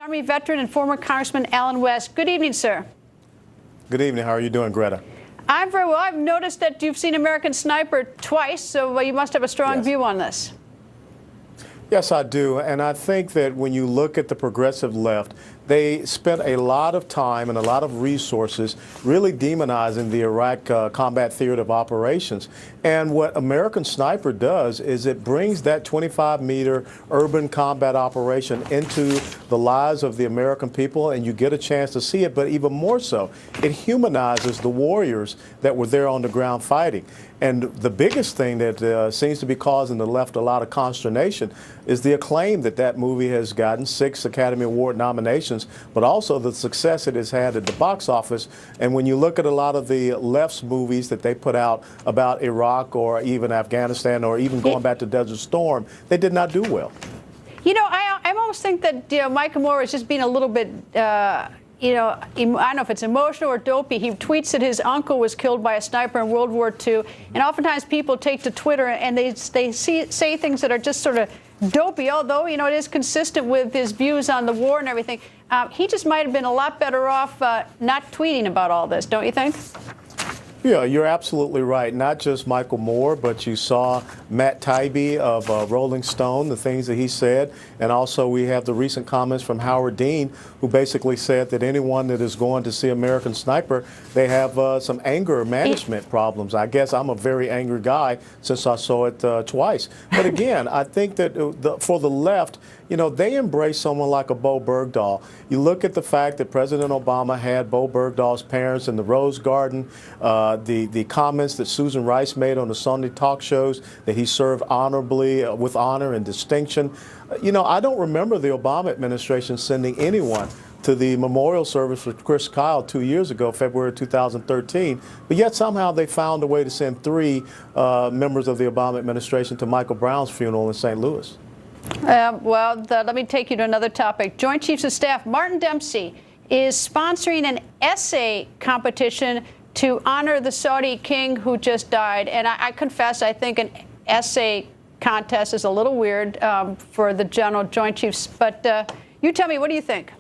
Army veteran and former Congressman Allen West. Good evening, sir. Good evening. How are you doing, Greta? I'm very well. I've noticed that you've seen American Sniper twice, so you must have a strong view on this. Yes, I do. And I think that when you look at the progressive left, they spent a lot of time and a lot of resources really demonizing the Iraq Combat Theater of Operations. And what American Sniper does is it brings that 25-meter urban combat operation into the lives of the American people, and you get a chance to see it. But even more so, it humanizes the warriors that were there on the ground fighting. And the biggest thing that seems to be causing the left a lot of consternation is the acclaim that that movie has gotten, 6 Academy Award nominations, but also the success it has had at the box office. And when you look at a lot of the left's movies that they put out about Iraq or even Afghanistan or even going back to Desert Storm, they did not do well. You know, I almost think that Michael Moore is just being a little bit I don't know if it's emotional or dopey. He tweets that his uncle was killed by a sniper in World War II. And oftentimes people take to Twitter and they say things that are just sort of dopey, although, it is consistent with his views on the war and everything. He just might have been a lot better off not tweeting about all this, don't you think? Yeah, you're absolutely right. Not just Michael Moore, but you saw Matt Taibbi of Rolling Stone, the things that he said. And also we have the recent comments from Howard Dean, who basically said that anyone that is going to see American Sniper, they have some anger management problems. I guess I'm a very angry guy since I saw it twice. But again, I think that for the left, they embrace someone like a Bo Bergdahl. You look at the fact that President Obama had Bo Bergdahl's parents in the Rose Garden, the comments that Susan Rice made on the Sunday talk shows, that he served honorably, with honor and distinction. I don't remember the Obama administration sending anyone to the memorial service for Chris Kyle 2 years ago, February 2013, but yet somehow they found a way to send 3 members of the Obama administration to Michael Brown's funeral in St. Louis. Let me take you to another topic. Joint Chiefs of Staff Martin Dempsey is sponsoring an essay competition to honor the Saudi king who just died. And I confess, I think an essay contest is a little weird for the General Joint Chiefs. But you tell me, what do you think?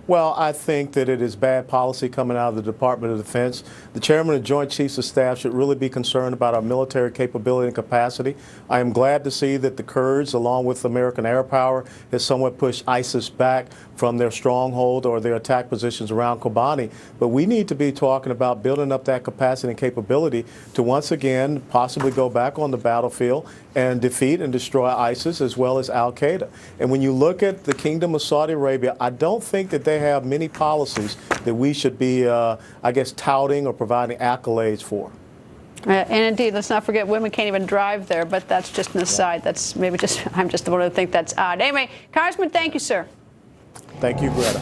Well, I think that it is bad policy coming out of the Department of Defense. The chairman of Joint Chiefs of Staff should really be concerned about our military capability and capacity. I am glad to see that the Kurds, along with American air power, has somewhat pushed ISIS back from their stronghold or their attack positions around Kobani. But we need to be talking about building up that capacity and capability to once again possibly go back on the battlefield and defeat and destroy ISIS as well as Al-Qaeda. And when you look at the Kingdom of Saudi Arabia, I don't think that they have many policies that we should be, I guess, touting or providing accolades for. And indeed, let's not forget women can't even drive there, but that's just an aside. That's maybe just, I'm just the one who think that's odd. Anyway, Congressman, thank you, sir. Thank you, Greta.